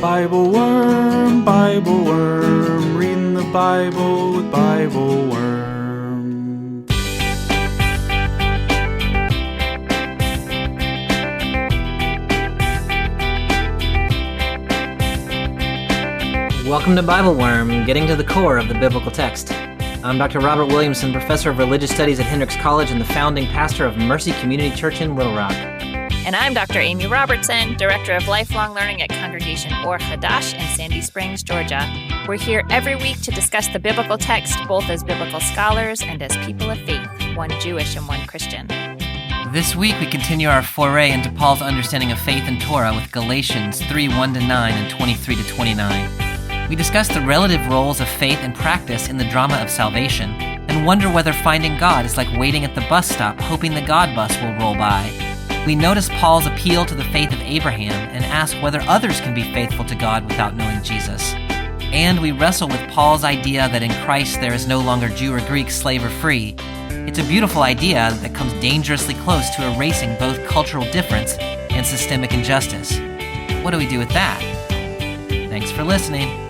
Bible Worm, reading the Bible with Bible Worm. Welcome to Bible Worm, getting to the core of the biblical text. I'm Dr. Robert Williamson, professor of religious studies at Hendrix College and the founding pastor of Mercy Community Church in Little Rock. And I'm Dr. Amy Robertson, Director of Lifelong Learning at Congregation Or Hadash in Sandy Springs, Georgia. We're here every week to discuss the biblical text, both as biblical scholars and as people of faith, one Jewish and one Christian. This week we continue our foray into Paul's understanding of faith and Torah with Galatians 3, 1-9 and 23 to 29. We discuss the relative roles of faith and practice in the drama of salvation, and wonder whether finding God is like waiting at the bus stop hoping the God bus will roll by. We notice Paul's appeal to the faith of Abraham and ask whether others can be faithful to God without knowing Jesus. And we wrestle with Paul's idea that in Christ there is no longer Jew or Greek, slave or free. It's a beautiful idea that comes dangerously close to erasing both cultural difference and systemic injustice. What do we do with that? Thanks for listening.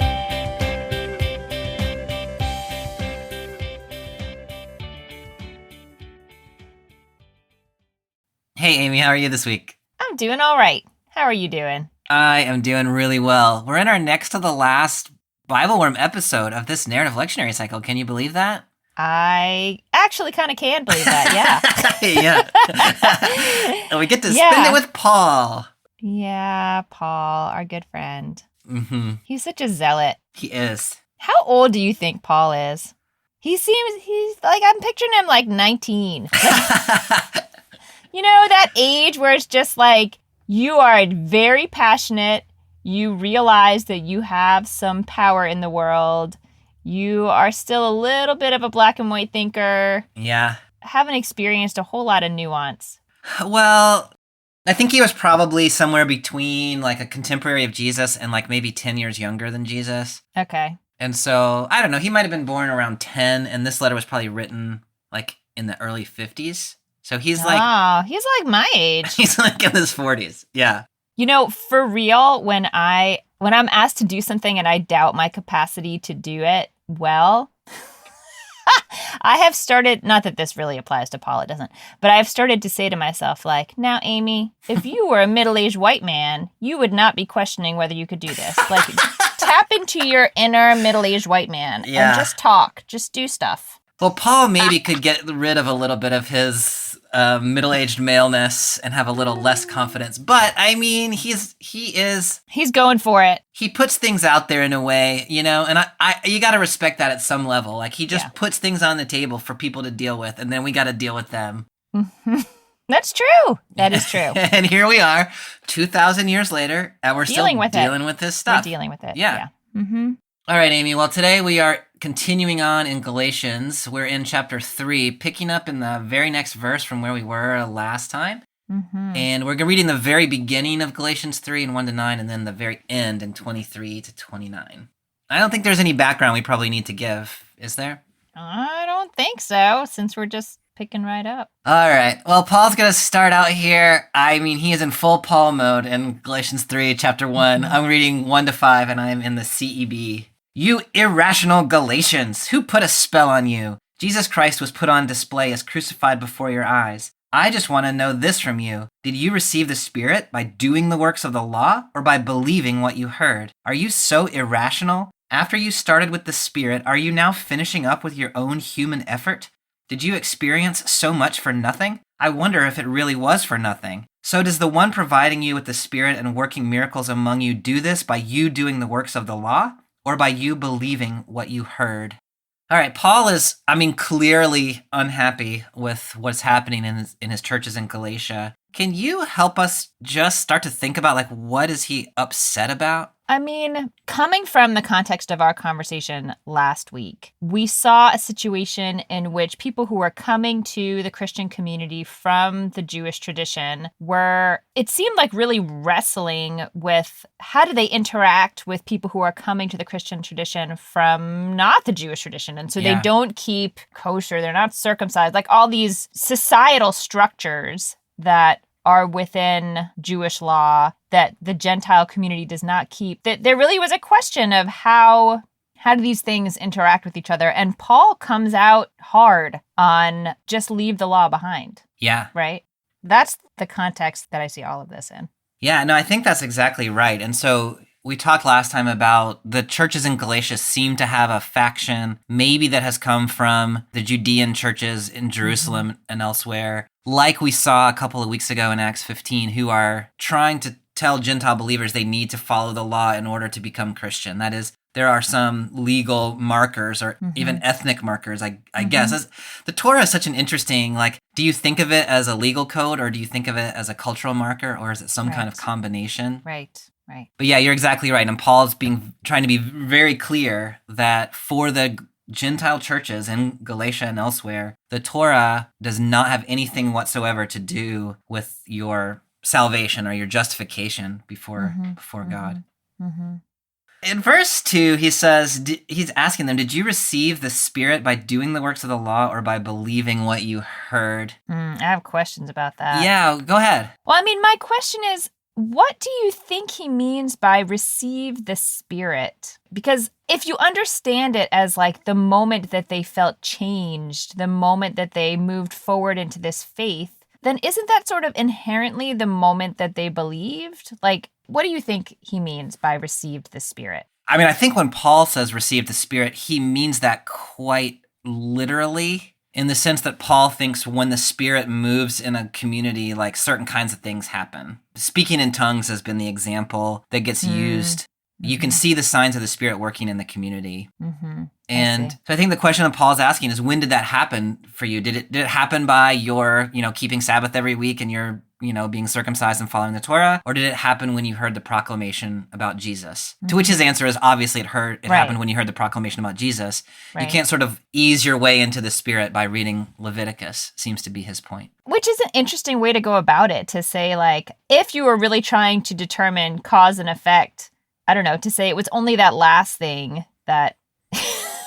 Hey, Amy, how are you this week? I'm doing all right. How are you doing? I am doing really well. We're in our next to the last Bible Worm episode of this narrative lectionary cycle. Can you believe that? I actually kind of can believe that, yeah. Yeah. And we get to spend it with Paul. Yeah, Paul, our good friend. Mm-hmm. He's such a zealot. He is. How old do you think Paul is? He's like, I'm picturing him like 19. You know, that age where it's just like, you are very passionate, you realize that you have some power in the world, you are still a little bit of a black and white thinker. Yeah. Haven't experienced a whole lot of nuance. Well, I think he was probably somewhere between like a contemporary of Jesus and like maybe 10 years younger than Jesus. Okay. And so, I don't know, he might have been born around 10, and this letter was probably written like in the early 50s. So he's like... Oh, he's like my age. He's like in his 40s, yeah. You know, for real, when I'm asked to do something and I doubt my capacity to do it well, I have started, not that this really applies to Paul, it doesn't, but I've started to say to myself, like, now, Amy, if you were a middle-aged white man, you would not be questioning whether you could do this. Like, tap into your inner middle-aged white man and just talk, just do stuff. Well, Paul maybe could get rid of a little bit of his middle-aged maleness and have a little less confidence. But, I mean, he's going for it. He puts things out there in a way, you know, and I you got to respect that at some level. Like, he just puts things on the table for people to deal with, and then we got to deal with them. That's true. That is true. And here we are, 2,000 years later, and we're still dealing with this stuff. We're dealing with it. Yeah. Mm-hmm. All right, Amy. Well, today we are continuing on in Galatians. We're in chapter 3, picking up in the very next verse from where we were last time. Mm-hmm. And we're reading the very beginning of Galatians 3 and 1-9, and then the very end in 23 to 29. I don't think there's any background we probably need to give, is there? I don't think so, since we're just picking right up. All right. Well, Paul's going to start out here. I mean, he is in full Paul mode in Galatians 3, chapter 1. Mm-hmm. I'm reading 1-5, and I'm in the CEB. You irrational Galatians, who put a spell on you? Jesus Christ was put on display as crucified before your eyes. I just want to know this from you. Did you receive the Spirit by doing the works of the law or by believing what you heard? Are you so irrational? After you started with the Spirit, are you now finishing up with your own human effort? Did you experience so much for nothing? I wonder if it really was for nothing. So does the one providing you with the Spirit and working miracles among you do this by you doing the works of the law? Or by you believing what you heard? All right, Paul is, clearly unhappy with what's happening in his churches in Galatia. Can you help us just start to think about, like, what is he upset about? I mean, coming from the context of our conversation last week, we saw a situation in which people who were coming to the Christian community from the Jewish tradition were, it seemed like, really wrestling with how do they interact with people who are coming to the Christian tradition from not the Jewish tradition. And so they don't keep kosher, they're not circumcised, like all these societal structures that are within Jewish law that the Gentile community does not keep. That there really was a question of how do these things interact with each other? And Paul comes out hard on just leave the law behind. Yeah. Right? That's the context that I see all of this in. Yeah, no, I think that's exactly right. And so we talked last time about the churches in Galatia seem to have a faction, maybe that has come from the Judean churches in Jerusalem and elsewhere, like we saw a couple of weeks ago in Acts 15, who are trying to tell Gentile believers they need to follow the law in order to become Christian. That is, there are some legal markers or even ethnic markers, I guess. The Torah is such an interesting, like, do you think of it as a legal code or do you think of it as a cultural marker or is it some kind of combination? Right. But yeah, you're exactly right. And Paul's trying to be very clear that for the Gentile churches in Galatia and elsewhere, the Torah does not have anything whatsoever to do with your salvation or your justification before God. In verse 2, he says, he's asking them, did you receive the Spirit by doing the works of the law or by believing what you heard? I have questions about that. Yeah, go ahead. Well, I mean, my question is, what do you think he means by receive the Spirit? Because if you understand it as like the moment that they felt changed, the moment that they moved forward into this faith, then isn't that sort of inherently the moment that they believed? Like, what do you think he means by received the Spirit? I mean, I think when Paul says receive the Spirit, he means that quite literally, in the sense that Paul thinks when the Spirit moves in a community, like certain kinds of things happen. Speaking in tongues has been the example that gets used. You can see the signs of the Spirit working in the community. And so I think the question that Paul's asking is, when did that happen for you? Did it happen by your, keeping Sabbath every week and your, being circumcised and following the Torah? Or did it happen when you heard the proclamation about Jesus? To which his answer is obviously it happened when you heard the proclamation about Jesus. You can't sort of ease your way into the Spirit by reading Leviticus, seems to be his point. Which is an interesting way to go about it, to say, like, if you were really trying to determine cause and effect, I don't know, to say it was only that last thing that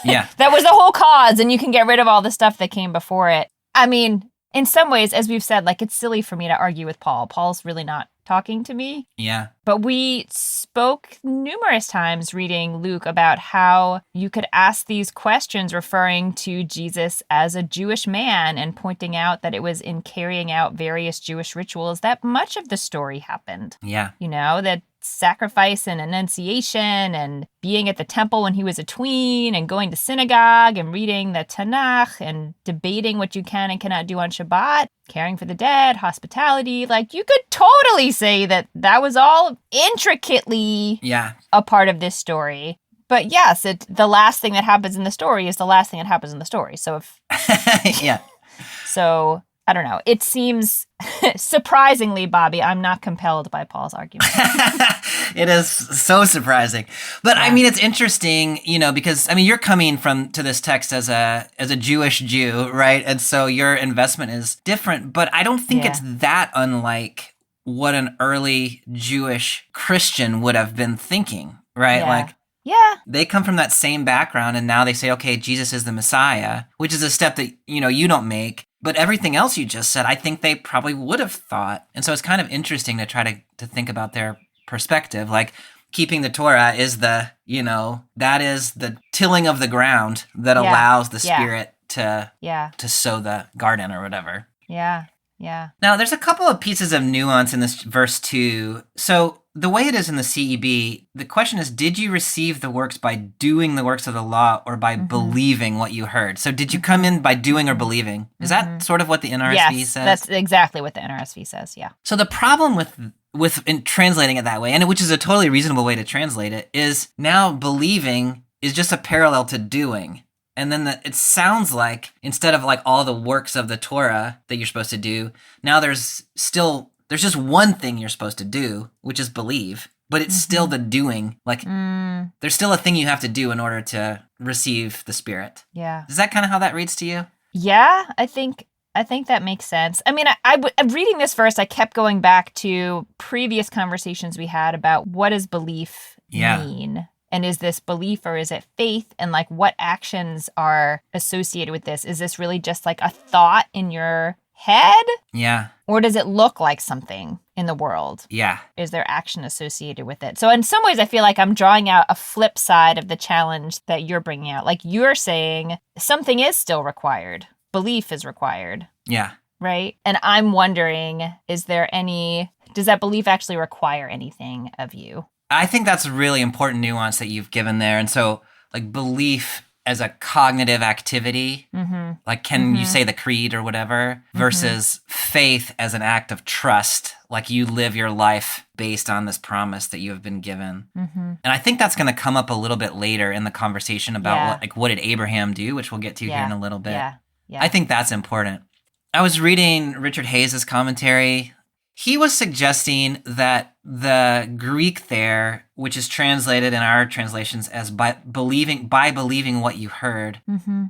that was the whole cause and you can get rid of all the stuff that came before it. I mean, in some ways, as we've said, like, it's silly for me to argue with Paul. Paul's really not talking to me. Yeah. But we spoke numerous times reading Luke about how you could ask these questions referring to Jesus as a Jewish man and pointing out that it was in carrying out various Jewish rituals that much of the story happened. Yeah. That sacrifice and annunciation and being at the temple when he was a tween and going to synagogue and reading the Tanakh and debating what you can and cannot do on Shabbat, caring for the dead, hospitality. Like, you could totally say that was all intricately a part of this story. But yes, the last thing that happens in the story is the last thing that happens in the story. So if... So... I don't know. It seems, surprisingly, Bobby, I'm not compelled by Paul's argument. It is so surprising. But I mean, it's interesting, because, I mean, you're coming to this text as a Jewish Jew, right? And so your investment is different, but I don't think it's that unlike what an early Jewish Christian would have been thinking, right? Like, they come from that same background and now they say, okay, Jesus is the Messiah, which is a step that, you don't make. But everything else you just said, I think they probably would have thought. And so it's kind of interesting to try to think about their perspective. Like, keeping the Torah is that is the tilling of the ground that allows the Spirit to sow the garden or whatever. Yeah. Now, there's a couple of pieces of nuance in this verse 2. So the way it is in the CEB, the question is, did you receive the works by doing the works of the law or by believing what you heard? So did you come in by doing or believing? Is that sort of what the NRSV says? That's exactly what the NRSV says, yeah. So the problem with in translating it that way, and which is a totally reasonable way to translate it, is now believing is just a parallel to doing. And then it sounds like instead of like all the works of the Torah that you're supposed to do, now there's just one thing you're supposed to do, which is believe, but it's still the doing. Like there's still a thing you have to do in order to receive the Spirit. Yeah. Is that kind of how that reads to you? Yeah, I think that makes sense. I mean, reading this verse, I kept going back to previous conversations we had about what does belief mean? And is this belief or is it faith? And like, what actions are associated with this? Is this really just like a thought in your head? Yeah. Or does it look like something in the world? Yeah. Is there action associated with it? So in some ways, I feel like I'm drawing out a flip side of the challenge that you're bringing out. Like you're saying something is still required. Belief is required. Yeah. Right? And I'm wondering, does that belief actually require anything of you? I think that's a really important nuance that you've given there. And so, like, belief as a cognitive activity, like, can you say the creed or whatever, versus faith as an act of trust, like you live your life based on this promise that you have been given. And I think that's going to come up a little bit later in the conversation about what did Abraham do, which we'll get to here in a little bit. Yeah. I think that's important. I was reading Richard Hayes' commentary. He was suggesting that the Greek there, which is translated in our translations as by believing what you heard,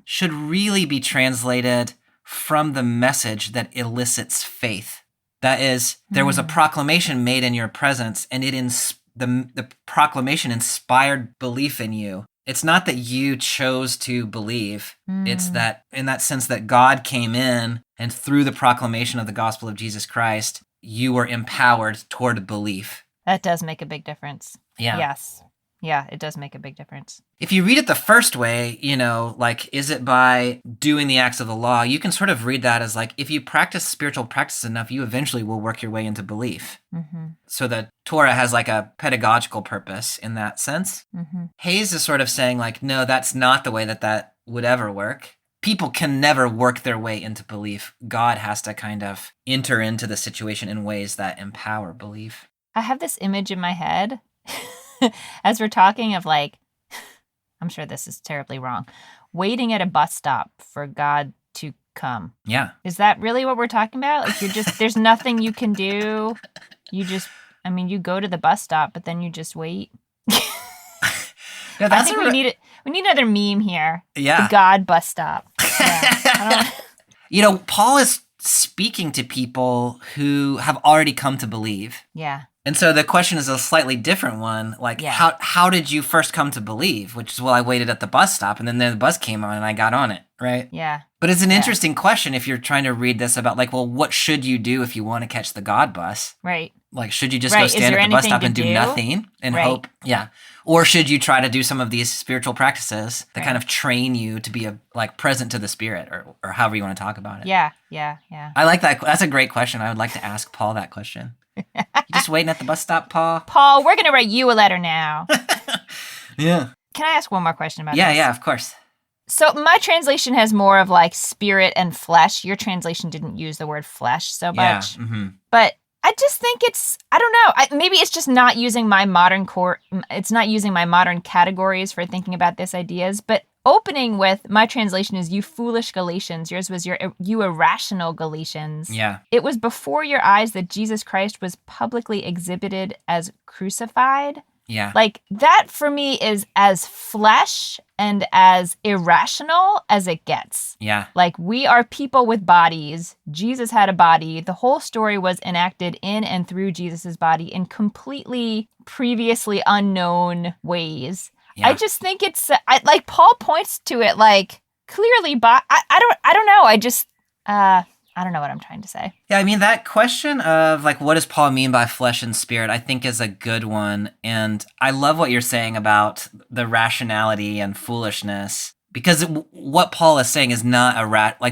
should really be translated from the message that elicits faith. That is, there was a proclamation made in your presence, and the proclamation inspired belief in you. It's not that you chose to believe. It's that, in that sense, that God came in, and through the proclamation of the gospel of Jesus Christ, you were empowered toward belief. That does make a big difference. Yeah. Yes. Yeah, it does make a big difference. If you read it the first way, like, is it by doing the acts of the law? You can sort of read that as like, if you practice spiritual practice enough, you eventually will work your way into belief. So the Torah has like a pedagogical purpose in that sense. Hayes is sort of saying like, no, that's not the way that would ever work. People can never work their way into belief. God has to kind of enter into the situation in ways that empower belief. I have this image in my head as we're talking of like, I'm sure this is terribly wrong, waiting at a bus stop for God to come. Yeah. Is that really what we're talking about? Like there's nothing you can do. You go to the bus stop, but then you just wait. Yeah, I think we need another meme here. Yeah. The God bus stop. Yeah. Paul is speaking to people who have already come to believe. Yeah. And so the question is a slightly different one. Like, how did you first come to believe? Which is, well, I waited at the bus stop, and then the bus came on, and I got on it, right? Yeah. But it's an interesting question if you're trying to read this about, like, well, what should you do if you want to catch the God bus? Right. Like, should you just go stand at the bus stop and do nothing and hope? Yeah. Or should you try to do some of these spiritual practices that kind of train you to be present to the Spirit, or however you want to talk about it? Yeah. I like that. That's a great question. I would like to ask Paul that question. You just waiting at the bus stop, Paul? Paul, we're going to write you a letter now. Yeah. Can I ask one more question about this? Yeah, of course. So my translation has more of like spirit and flesh. Your translation didn't use the word flesh so much. Yeah. But I just think I don't know. Maybe it's just not using my modern it's not using my modern categories for thinking about these ideas. But opening with, my translation is you foolish Galatians. Yours was you irrational Galatians. Yeah. It was before your eyes that Jesus Christ was publicly exhibited as crucified. Yeah. Like that for me is as flesh and as irrational as it gets. Yeah. Like we are people with bodies. Jesus had a body. The whole story was enacted in and through Jesus's body in completely previously unknown ways. Yeah. I just think it's like Paul points to it like clearly, but I don't know. I don't know what I'm trying to say. Yeah, I mean, that question of like, what does Paul mean by flesh and spirit, I think is a good one. And I love what you're saying about the rationality and foolishness, because what Paul is saying is not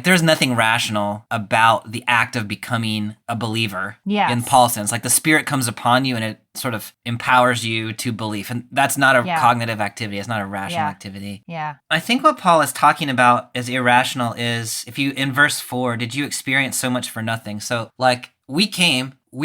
there's nothing rational about the act of becoming a believer. Yes. In Paul's sense. Like the Spirit comes upon you and it sort of empowers you to belief. And that's not a cognitive activity. It's not a rational activity. Yeah. I think what Paul is talking about as irrational is, in verse 4, did you experience so much for nothing? So like we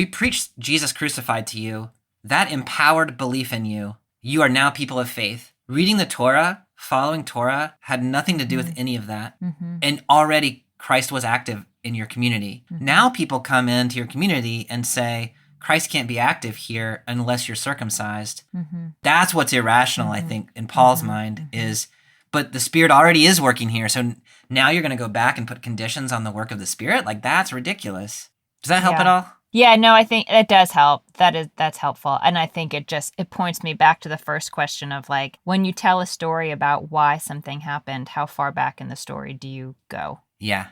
preached Jesus crucified to you. That empowered belief in you. You are now people of faith. Reading the Torah, following Torah had nothing to do with any of that. Mm-hmm. And already Christ was active in your community. Mm-hmm. Now people come into your community and say, Christ can't be active here unless you're circumcised. Mm-hmm. That's what's irrational, I think, in Paul's mind is, but the Spirit already is working here. So now you're going to go back and put conditions on the work of the Spirit? Like, that's ridiculous. Does that help at all? Yeah, no, I think it does help. That's helpful. And I think it points me back to the first question of like, when you tell a story about why something happened, how far back in the story do you go? Yeah.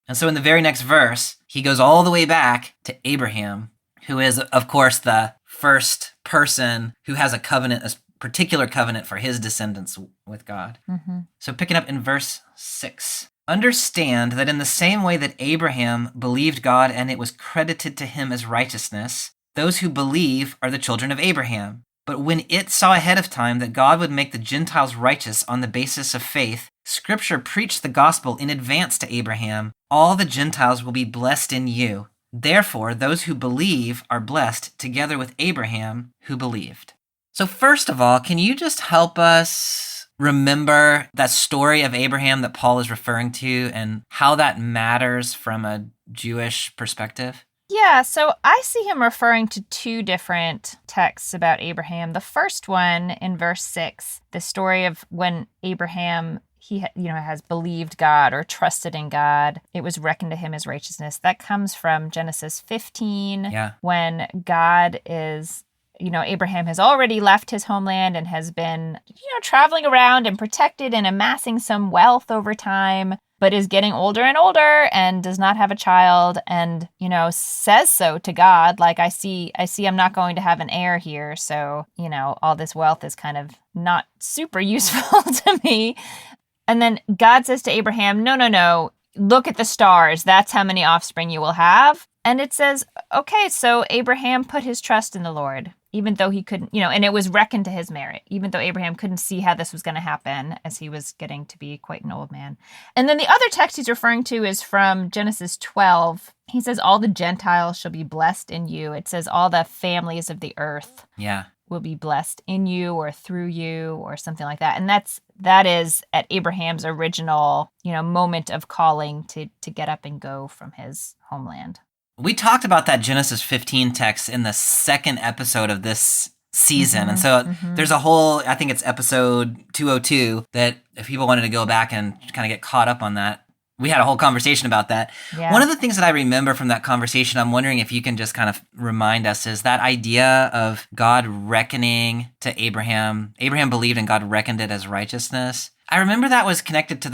And so in the very next verse, he goes all the way back to Abraham, who is, of course, the first person who has a covenant, a particular covenant for his descendants with God. Mm-hmm. So picking up in verse 6. Understand that in the same way that Abraham believed God and it was credited to him as righteousness, those who believe are the children of Abraham. But when it saw ahead of time that God would make the Gentiles righteous on the basis of faith, Scripture preached the gospel in advance to Abraham. All the Gentiles will be blessed in you. Therefore, those who believe are blessed together with Abraham who believed. So first of all, can you just help us remember that story of Abraham that Paul is referring to and how that matters from a Jewish perspective? Yeah, so I see him referring to two different texts about Abraham. The first one in verse 6, the story of when Abraham has believed God or trusted in God. It was reckoned to him as righteousness. That comes from Genesis 15, when God is, Abraham has already left his homeland and has been, traveling around and protected and amassing some wealth over time, but is getting older and older and does not have a child and, says so to God, like, I see I'm not going to have an heir here. So, all this wealth is kind of not super useful to me. And then God says to Abraham, no, look at the stars. That's how many offspring you will have. And it says, okay, so Abraham put his trust in the Lord, even though he couldn't, and it was reckoned to his merit, even though Abraham couldn't see how this was going to happen as he was getting to be quite an old man. And then the other text he's referring to is from Genesis 12. He says, all the Gentiles shall be blessed in you. It says all the families of the earth will be blessed in you or through you or something like that. And that is at Abraham's original, moment of calling to get up and go from his homeland. We talked about that Genesis 15 text in the second episode of this season. Mm-hmm, and so there's a whole, I think it's episode 202, that if people wanted to go back and kind of get caught up on that, we had a whole conversation about that. Yeah. One of the things that I remember from that conversation, I'm wondering if you can just kind of remind us, is that idea of God reckoning to Abraham. Abraham believed and God reckoned it as righteousness. I remember that was connected to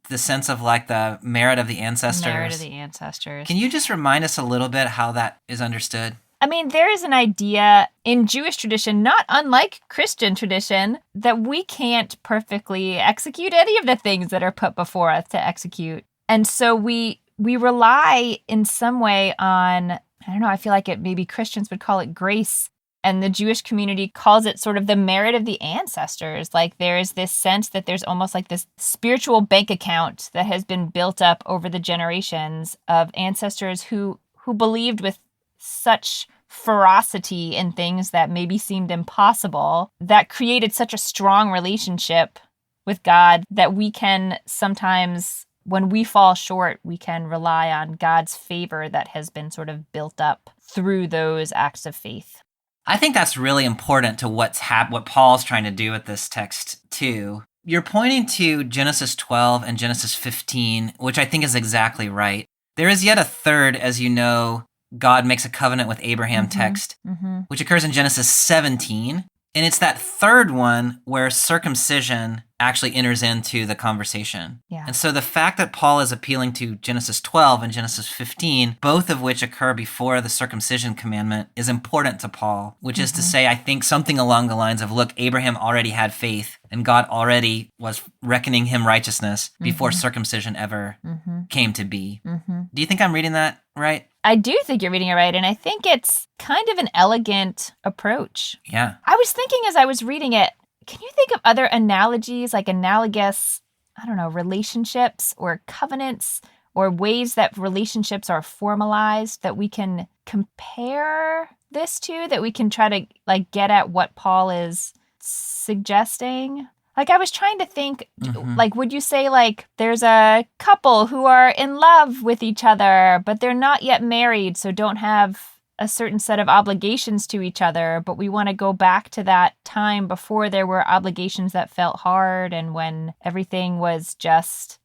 the sense of like the merit of the ancestors. Merit of the ancestors. Can you just remind us a little bit how that is understood? I mean, there is an idea in Jewish tradition, not unlike Christian tradition, that we can't perfectly execute any of the things that are put before us to execute. And so we rely in some way on, I don't know, I feel like maybe Christians would call it grace. And the Jewish community calls it sort of the merit of the ancestors. Like there is this sense that there's almost like this spiritual bank account that has been built up over the generations of ancestors who believed with such ferocity in things that maybe seemed impossible, that created such a strong relationship with God that we can sometimes, when we fall short, we can rely on God's favor that has been sort of built up through those acts of faith. I think that's really important to what Paul's trying to do with this text too. You're pointing to Genesis 12 and Genesis 15, which I think is exactly right. There is yet a third, as you know, God makes a covenant with Abraham text, which occurs in Genesis 17. And it's that third one where circumcision actually enters into the conversation. Yeah. And so the fact that Paul is appealing to Genesis 12 and Genesis 15, both of which occur before the circumcision commandment, is important to Paul, which is to say, I think something along the lines of, look, Abraham already had faith and God already was reckoning him righteousness before circumcision ever came to be. Do you think I'm reading that right? I do think you're reading it right, and I think it's kind of an elegant approach. Yeah. I was thinking as I was reading it, can you think of other analogies, like analogous, relationships or covenants or ways that relationships are formalized that we can compare this to, that we can try to like get at what Paul is suggesting? Like I was trying to think, like, would you say like there's a couple who are in love with each other, but they're not yet married, so don't have a certain set of obligations to each other, but we want to go back to that time before there were obligations that felt hard and when everything was just,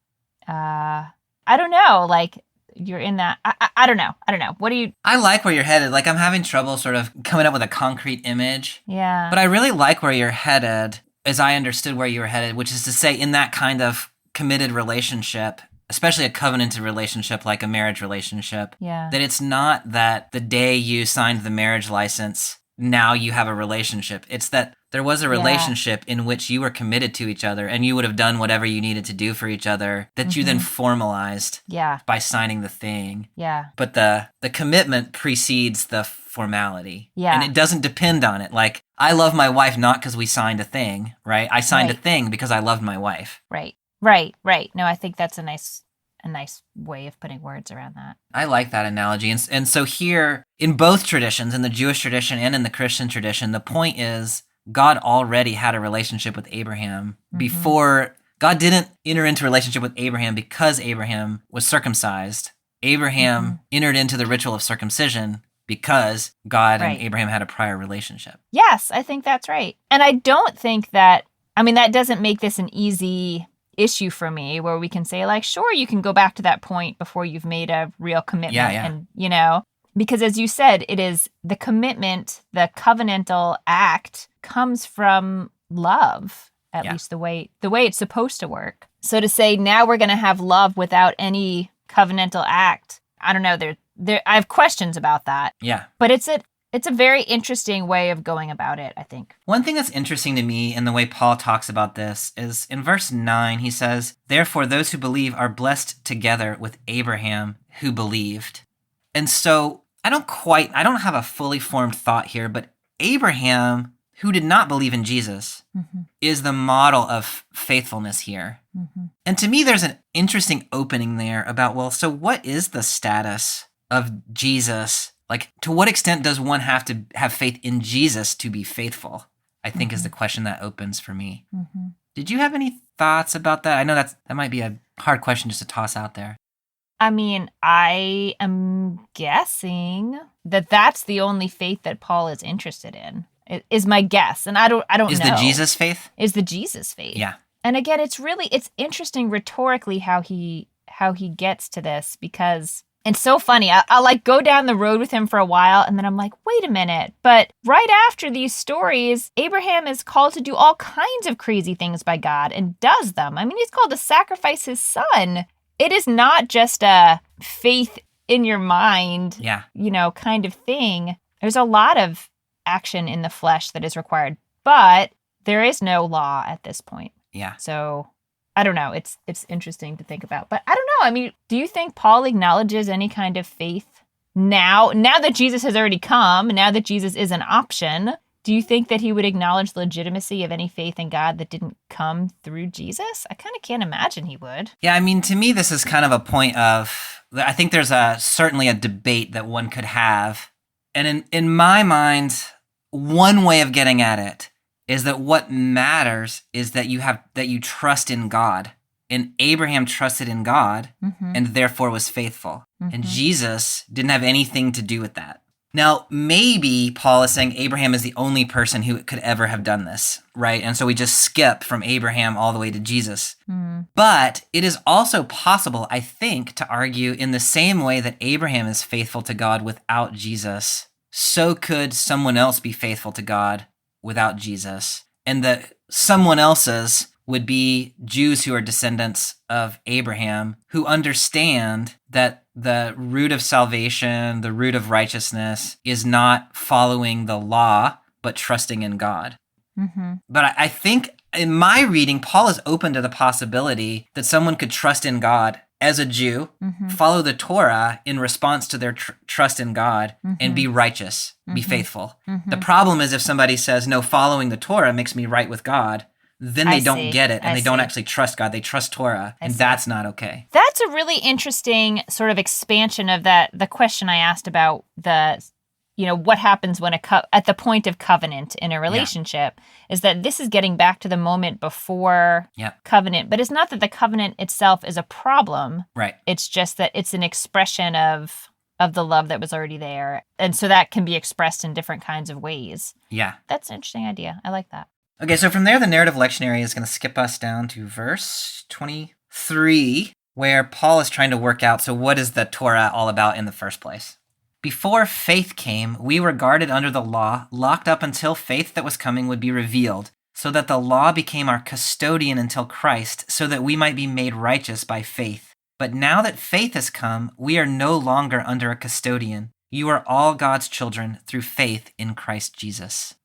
I don't know, like you're in that, I don't know. What do you? I like where you're headed. Like I'm having trouble sort of coming up with a concrete image. Yeah. But I really like where you're headed, as I understood where you were headed, which is to say in that kind of committed relationship, especially a covenanted relationship like a marriage relationship, Yeah. that it's not that the day you signed the marriage license, now you have a relationship. It's that there was a relationship in which you were committed to each other and you would have done whatever you needed to do for each other that you then formalized Yeah. by signing the thing. Yeah. But the commitment precedes the formality. Yeah. And it doesn't depend on it. Like, I love my wife not because we signed a thing, right? I signed a Right. thing because I loved my wife. Right. Right. Right. No, I think that's a nice way of putting words around that. I like that analogy. And so here, in both traditions, in the Jewish tradition and in the Christian tradition, the point is God already had a relationship with Abraham before. God didn't enter into a relationship with Abraham because Abraham was circumcised. Abraham entered into the ritual of circumcision because God Right. and Abraham had a prior relationship. Yes, I think that's right. And I don't think that, I mean, that doesn't make this an easy issue for me where we can say, like, sure, you can go back to that point before you've made a real commitment. Yeah. And, you know, because as you said, it is the commitment, the covenantal act comes from love, at least the way it's supposed to work. So to say now we're going to have love without any covenantal act, I don't know, I have questions about that. Yeah. But it's a very interesting way of going about it, I think. One thing that's interesting to me in the way Paul talks about this is in verse 9, he says, "Therefore those who believe are blessed together with Abraham who believed." And so I don't have a fully formed thought here, but Abraham, who did not believe in Jesus, is the model of faithfulness here. And to me, there's an interesting opening there about, well, so what is the status of Jesus? Like, to what extent does one have to have faith in Jesus to be faithful? I think is the question that opens for me. Did you have any thoughts about that? I know that might be a hard question just to toss out there. I mean, I am guessing that that's the only faith that Paul is interested in. Is my guess, and I don't know. Is the Jesus faith? Is the Jesus faith? Yeah. And again, it's interesting rhetorically how he gets to this, because it's so funny. I'll like go down the road with him for a while, and then I'm like, wait a minute. But right after these stories, Abraham is called to do all kinds of crazy things by God and does them. I mean, he's called to sacrifice his son. It is not just a faith in your mind, kind of thing. There's a lot of action in the flesh that is required, but there is no law at this point. Yeah. So I don't know. It's interesting to think about, but I don't know. I mean, do you think Paul acknowledges any kind of faith now that Jesus has already come, now that Jesus is an option? Do you think that he would acknowledge the legitimacy of any faith in God that didn't come through Jesus? I kind of can't imagine he would. Yeah, I mean, to me, this is kind of a point of, I think there's certainly a debate that one could have. And in my mind, one way of getting at it is that what matters is that you trust in God. And Abraham trusted in God and therefore was faithful. And Jesus didn't have anything to do with that. Now, maybe Paul is saying Abraham is the only person who could ever have done this, right? And so we just skip from Abraham all the way to Jesus. But it is also possible, I think, to argue in the same way that Abraham is faithful to God without Jesus, so could someone else be faithful to God without Jesus. And that someone else's would be Jews who are descendants of Abraham, who understand that the root of salvation, the root of righteousness, is not following the law, but trusting in God. But I think in my reading, Paul is open to the possibility that someone could trust in God as a Jew, follow the Torah in response to their trust in God, and be righteous, be faithful. The problem is if somebody says, no, following the Torah makes me right with God, then they don't get it, and they don't actually trust God. They trust Torah, and that's not okay. That's a really interesting sort of expansion of the question I asked about what happens when at the point of covenant in a relationship, is that this is getting back to the moment before covenant. But it's not that the covenant itself is a problem. Right. It's just that it's an expression of the love that was already there. And so that can be expressed in different kinds of ways. Yeah. That's an interesting idea. I like that. Okay, so from there, the narrative lectionary is going to skip us down to verse 23, where Paul is trying to work out, so what is the Torah all about in the first place? Before faith came, we were guarded under the law, locked up until faith that was coming would be revealed, so that the law became our custodian until Christ, so that we might be made righteous by faith. But now that faith has come, we are no longer under a custodian. You are all God's children through faith in Christ Jesus.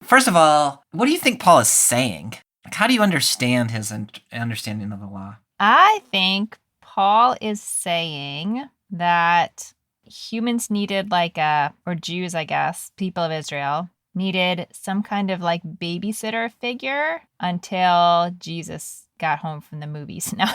First of all, what do you think Paul is saying? Like, how do you understand his understanding of the law? I think Paul is saying that humans needed or Jews, I guess, people of Israel, needed some kind of like babysitter figure until Jesus got home from the movies. No,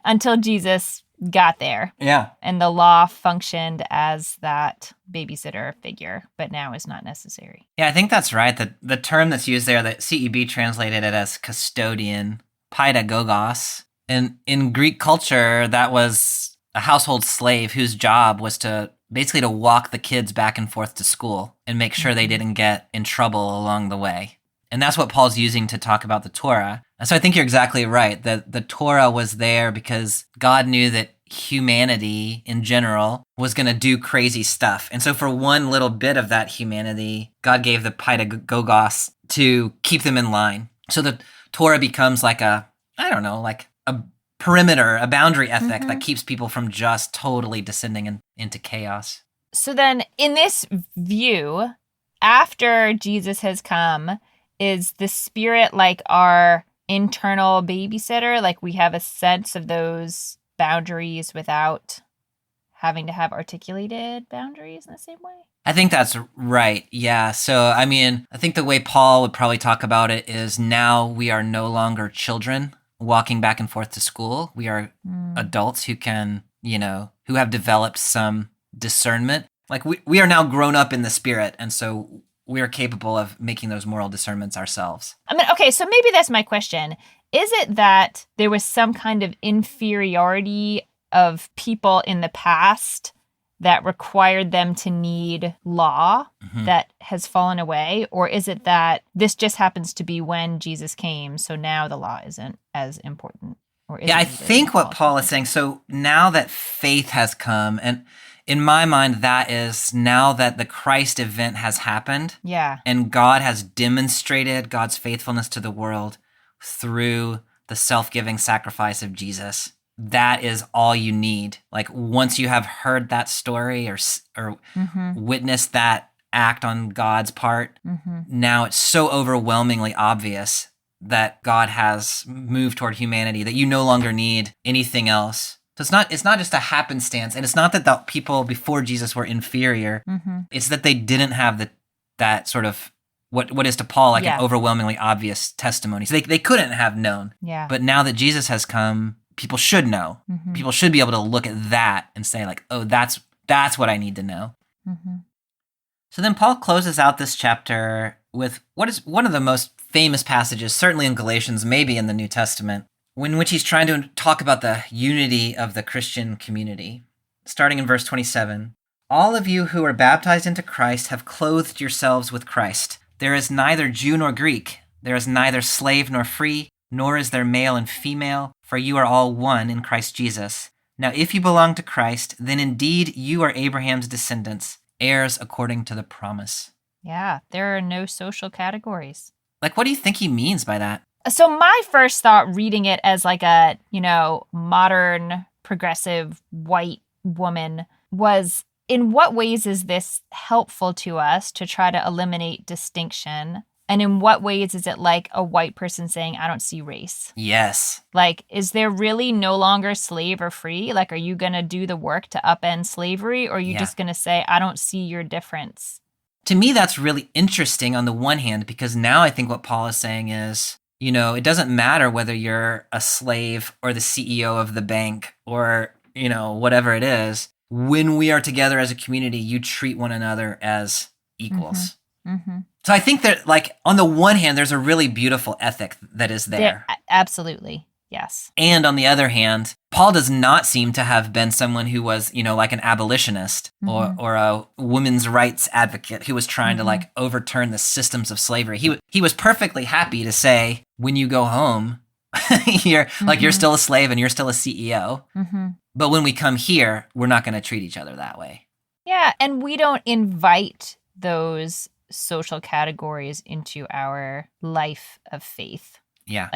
until Jesus got there. Yeah. And the law functioned as that babysitter figure, but now is not necessary. Yeah, I think that's right. The term that's used there, that CEB translated it as custodian, paidagogos. And in Greek culture, that was a household slave whose job was to walk the kids back and forth to school and make sure they didn't get in trouble along the way. And that's what Paul's using to talk about the Torah. And so I think you're exactly right, that the Torah was there because God knew that humanity in general was going to do crazy stuff. And so for one little bit of that humanity, God gave the paidagogos to keep them in line. So the Torah becomes like a perimeter, a boundary ethic that keeps people from just totally descending into chaos. So then in this view, after Jesus has come, is the Spirit like our internal babysitter? Like we have a sense of those boundaries without having to have articulated boundaries in the same way? I think that's right. Yeah. So, I mean, I think the way Paul would probably talk about it is now we are no longer children walking back and forth to school. We are adults who can, who have developed some discernment. Like we are now grown up in the Spirit. And so we are capable of making those moral discernments ourselves. I mean, okay, so maybe that's my question. Is it that there was some kind of inferiority of people in the past that required them to need law that has fallen away? Or is it that this just happens to be when Jesus came, so now the law isn't as important? Or Yeah, I think what Paul is saying, so now that faith has come, and in my mind, that is now that the Christ event has happened. Yeah. And God has demonstrated God's faithfulness to the world through the self-giving sacrifice of Jesus. That is all you need. Like once you have heard that story or witnessed that act on God's part, now it's so overwhelmingly obvious that God has moved toward humanity that you no longer need anything else. So it's not just a happenstance, and it's not that the people before Jesus were inferior. It's that they didn't have that sort of what is to Paul like an overwhelmingly obvious testimony. So they couldn't have known. Yeah. But now that Jesus has come, people should know. People should be able to look at that and say like, oh, that's what I need to know. So then Paul closes out this chapter with what is one of the most famous passages, certainly in Galatians, maybe in the New Testament, in which he's trying to talk about the unity of the Christian community. Starting in verse 27, all of you who are baptized into Christ have clothed yourselves with Christ. There is neither Jew nor Greek. There is neither slave nor free, nor is there male and female, for you are all one in Christ Jesus. Now if you belong to Christ, then indeed you are Abraham's descendants, heirs according to the promise. Yeah, there are no social categories. Like, what do you think he means by that? So my first thought reading it as like a, modern, progressive, white woman was, in what ways is this helpful to us to try to eliminate distinction? And in what ways is it like a white person saying, I don't see race? Yes. Like, is there really no longer slave or free? Like, are you going to do the work to upend slavery? Or are you just going to say, I don't see your difference? To me, that's really interesting on the one hand, because now I think what Paul is saying is, it doesn't matter whether you're a slave or the CEO of the bank or, whatever it is. When we are together as a community, you treat one another as equals. So I think that, like, on the one hand, there's a really beautiful ethic that is there. Absolutely. Yes. And on the other hand, Paul does not seem to have been someone who was, like an abolitionist or a women's rights advocate who was trying to like overturn the systems of slavery. He was perfectly happy to say, when you go home, you're still a slave and you're still a CEO. But when we come here, we're not going to treat each other that way. Yeah. And we don't invite those social categories into our life of faith. Yeah.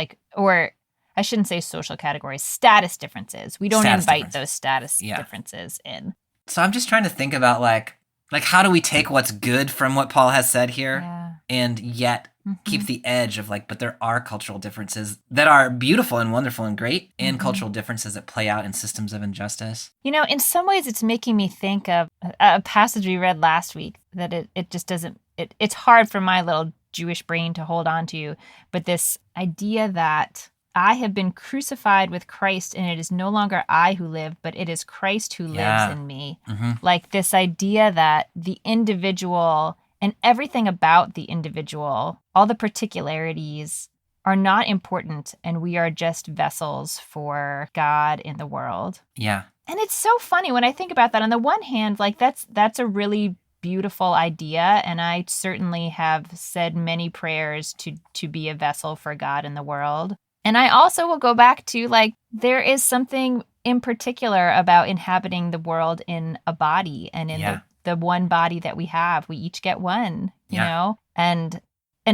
I shouldn't say social categories, status differences. We don't Status invite differences. those status Yeah. differences in. So I'm just trying to think about like how do we take what's good from what Paul has said here Yeah. and yet keep the edge of like, but there are cultural differences that are beautiful and wonderful and great, and cultural differences that play out in systems of injustice. You know, in some ways, it's making me think of a passage we read last week that it just doesn't, it's hard for my little Jewish brain to hold on to, but this idea that I have been crucified with Christ and it is no longer I who live, but it is Christ who lives in me. Like this idea that the individual and everything about the individual, all the particularities are not important, and we are just vessels for God in the world. Yeah. And it's so funny when I think about that. On the one hand, like that's a really beautiful idea, and I certainly have said many prayers to be a vessel for God in the world. And I also will go back to like there is something in particular about inhabiting the world in a body and in the one body that we have. We each get one, you know? And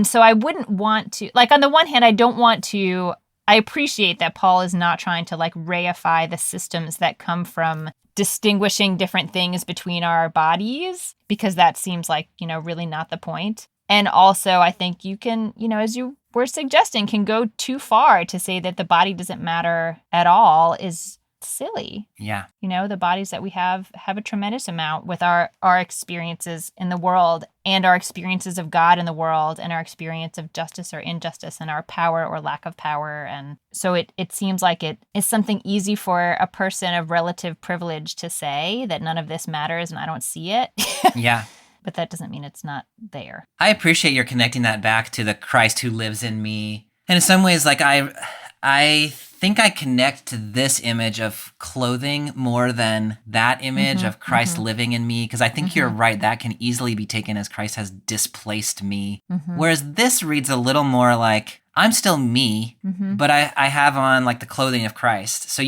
so I wouldn't want to, like, on the one hand, I appreciate that Paul is not trying to like reify the systems that come from distinguishing different things between our bodies, because that seems like, you know, really not the point. And also I think you can, you know, as you were suggesting, can go too far to say that the body doesn't matter at all is silly. Yeah. You know, the bodies that we have a tremendous amount with our experiences in the world and our experiences of God in the world and our experience of justice or injustice and our power or lack of power. And so it seems like it is something easy for a person of relative privilege to say that none of this matters and I don't see it. Yeah. But that doesn't mean it's not there. I appreciate your connecting that back to the Christ who lives in me. And in some ways, like I think I connect to this image of clothing more than that image of Christ living in me, because I think you're right. That can easily be taken as Christ has displaced me. Whereas this reads a little more like I'm still me, but I have on like the clothing of Christ. So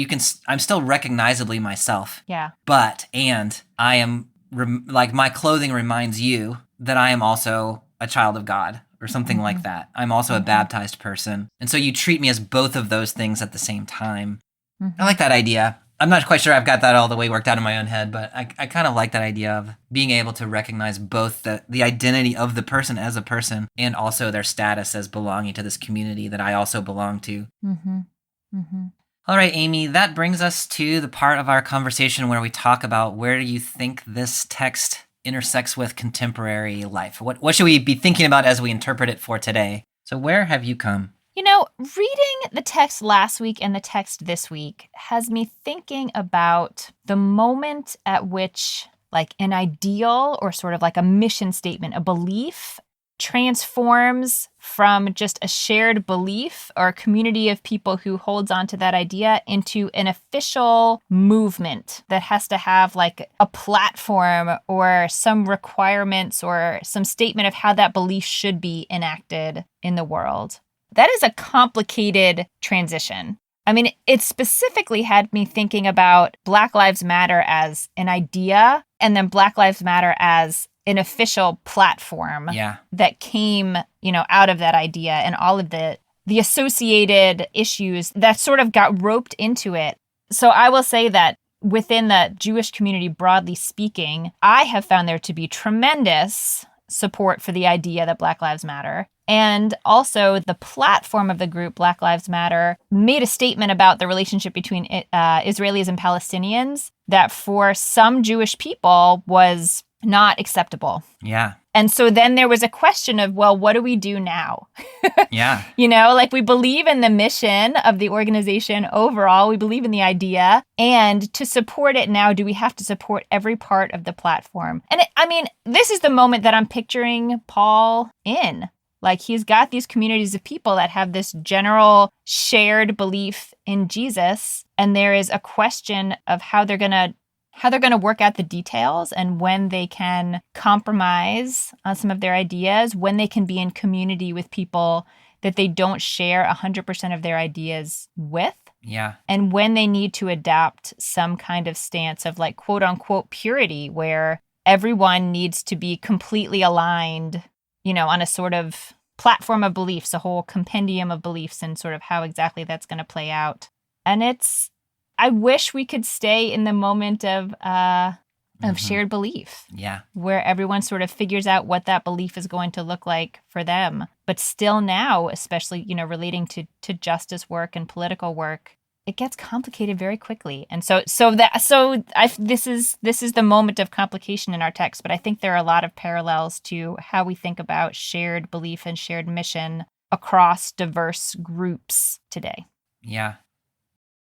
I'm still recognizably myself. Yeah. And I am like my clothing reminds you that I am also a child of God or something like that. I'm also a baptized person. And so you treat me as both of those things at the same time. I like that idea. I'm not quite sure I've got that all the way worked out in my own head, but I kind of like that idea of being able to recognize both the identity of the person as a person and also their status as belonging to this community that I also belong to. All right, Amy, that brings us to the part of our conversation where we talk about where do you think this text intersects with contemporary life? What should we be thinking about as we interpret it for today? So where have you come? You know, reading the text last week and the text this week has me thinking about the moment at which like an ideal or sort of like a mission statement, a belief transforms from just a shared belief or a community of people who holds on to that idea into an official movement that has to have like a platform or some requirements or some statement of how that belief should be enacted in the world. That is a complicated transition. I mean, it specifically had me thinking about Black Lives Matter as an idea and then Black Lives Matter as an official platform that came, you know, out of that idea and all of the associated issues that sort of got roped into it. So I will say that within the Jewish community, broadly speaking, I have found there to be tremendous support for the idea that Black Lives Matter. And also the platform of the group, Black Lives Matter, made a statement about the relationship between Israelis and Palestinians that for some Jewish people was not acceptable. Yeah. And so then there was a question of, well, what do we do now? Yeah. You know, like we believe in the mission of the organization overall. We believe in the idea. And to support it now, do we have to support every part of the platform? And this is the moment that I'm picturing Paul in. Like he's got these communities of people that have this general shared belief in Jesus. And there is a question of how they're going to work out the details and when they can compromise on some of their ideas, when they can be in community with people that they don't share 100% of their ideas with. Yeah. And when they need to adopt some kind of stance of like quote unquote purity where everyone needs to be completely aligned, you know, on a sort of platform of beliefs, a whole compendium of beliefs, and sort of how exactly that's going to play out. And I wish we could stay in the moment of shared belief. Yeah. Where everyone sort of figures out what that belief is going to look like for them. But still now, especially, relating to justice work and political work, it gets complicated very quickly. And this is the moment of complication in our text, but I think there are a lot of parallels to how we think about shared belief and shared mission across diverse groups today. Yeah.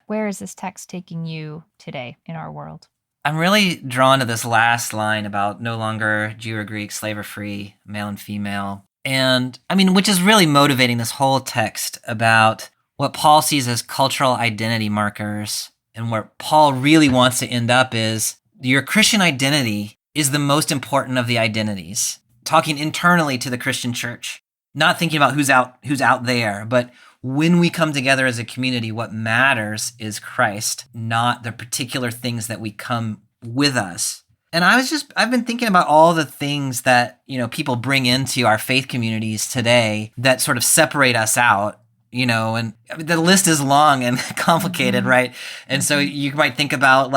Where is this text taking you today in our world? I'm really drawn to this last line about no longer Jew or Greek, slave or free, male and female. And which is really motivating this whole text about what Paul sees as cultural identity markers. And where Paul really wants to end up is your Christian identity is the most important of the identities. Talking internally to the Christian church, not thinking about who's out there, but when we come together as a community, what matters is Christ, not the particular things that we come with us. And I've been thinking about all the things that, people bring into our faith communities today that sort of separate us out, and the list is long and complicated, right? And so you might think about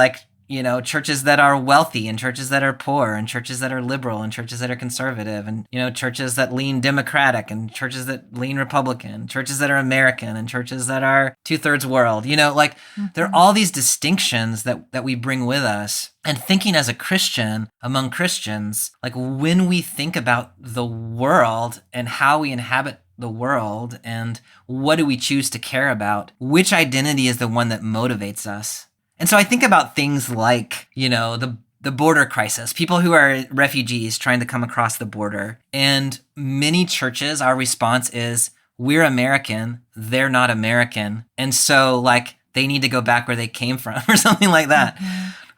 churches that are wealthy and churches that are poor and churches that are liberal and churches that are conservative and, churches that lean Democratic and churches that lean Republican, churches that are American and churches that are 2/3 world, there are all these distinctions that we bring with us. And thinking as a Christian among Christians, when we think about the world and how we inhabit the world and what do we choose to care about, which identity is the one that motivates us? And so I think about things like, the border crisis, people who are refugees trying to come across the border. And many churches, our response is, we're American, they're not American. And so they need to go back where they came from or something like that.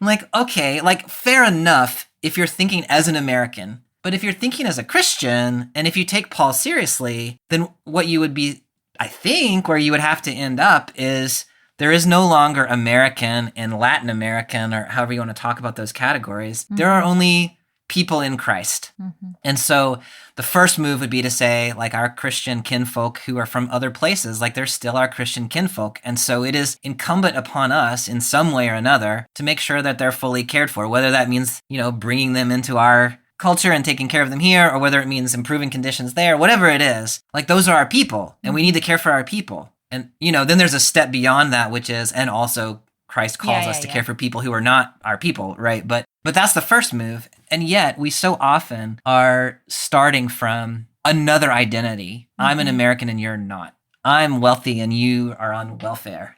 I'm okay, fair enough if you're thinking as an American. But if you're thinking as a Christian, and if you take Paul seriously, then what you would be, I think, where you would have to end up is there is no longer American and Latin American, or however you want to talk about those categories. Mm-hmm. There are only people in Christ. Mm-hmm. And so the first move would be to say, our Christian kinfolk who are from other places, they're still our Christian kinfolk. And so it is incumbent upon us in some way or another to make sure that they're fully cared for, whether that means, bringing them into our culture and taking care of them here, or whether it means improving conditions there, whatever it is, those are our people and we need to care for our people. And, then there's a step beyond that, which is, and also Christ calls us to care for people who are not our people, right? But that's the first move. And yet we so often are starting from another identity. Mm-hmm. I'm an American and you're not. I'm wealthy and you are on welfare.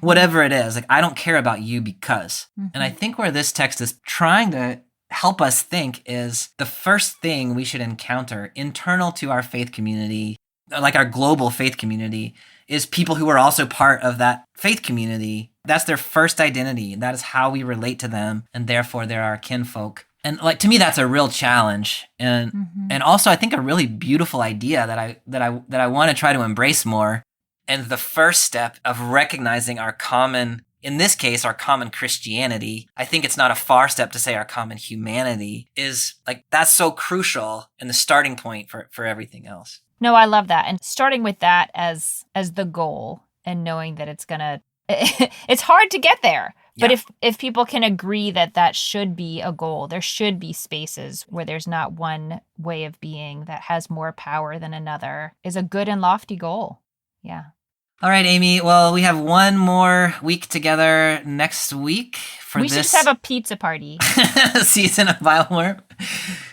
Whatever it is, I don't care about you because. Mm-hmm. And I think where this text is trying to help us think is the first thing we should encounter internal to our faith community, our global faith community, is people who are also part of that faith community. That's their first identity. That is how we relate to them, and therefore they're our kinfolk. And to me, that's a real challenge, and and also I think a really beautiful idea that I want to try to embrace more. And the first step of recognizing our common, in this case, our common Christianity, I think it's not a far step to say our common humanity, is that's so crucial and the starting point for everything else. No, I love that. And starting with that as the goal and knowing that it's hard to get there. Yeah. But if people can agree that should be a goal, there should be spaces where there's not one way of being that has more power than another, is a good and lofty goal. Yeah. All right, Amy. Well, we have one more week together next week for this. We should just have a pizza party. Season of Bible Worm.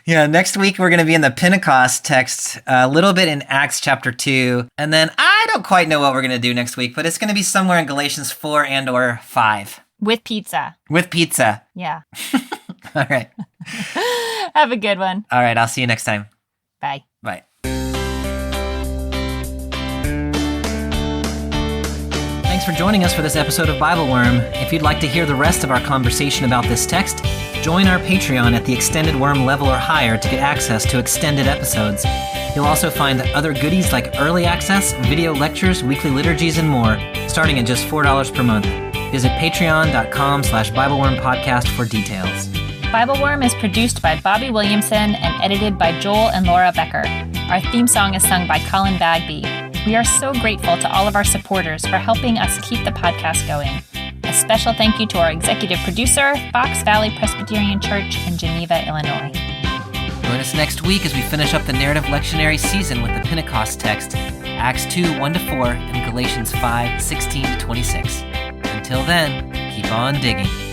Yeah, next week we're going to be in the Pentecost text, a little bit in Acts chapter 2. And then I don't quite know what we're going to do next week, but it's going to be somewhere in Galatians 4 and or 5. With pizza. With pizza. Yeah. All right. Have a good one. All right, I'll see you next time. Bye. Bye. Thanks for joining us for this episode of Bible Worm. If you'd like to hear the rest of our conversation about this text, join our Patreon at the Extended Worm level or higher to get access to extended episodes. You'll also find other goodies like early access, video lectures, weekly liturgies, and more, starting at just $4 per month. Visit patreon.com/BibleWormPodcast for details. Bible Worm is produced by Bobby Williamson and edited by Joel and Laura Becker. Our theme song is sung by Colin Bagby. We are so grateful to all of our supporters for helping us keep the podcast going. A special thank you to our executive producer, Fox Valley Presbyterian Church in Geneva, Illinois. Join us next week as we finish up the narrative lectionary season with the Pentecost text, Acts 2, 1-4, and Galatians 5, 16-26. Until then, keep on digging.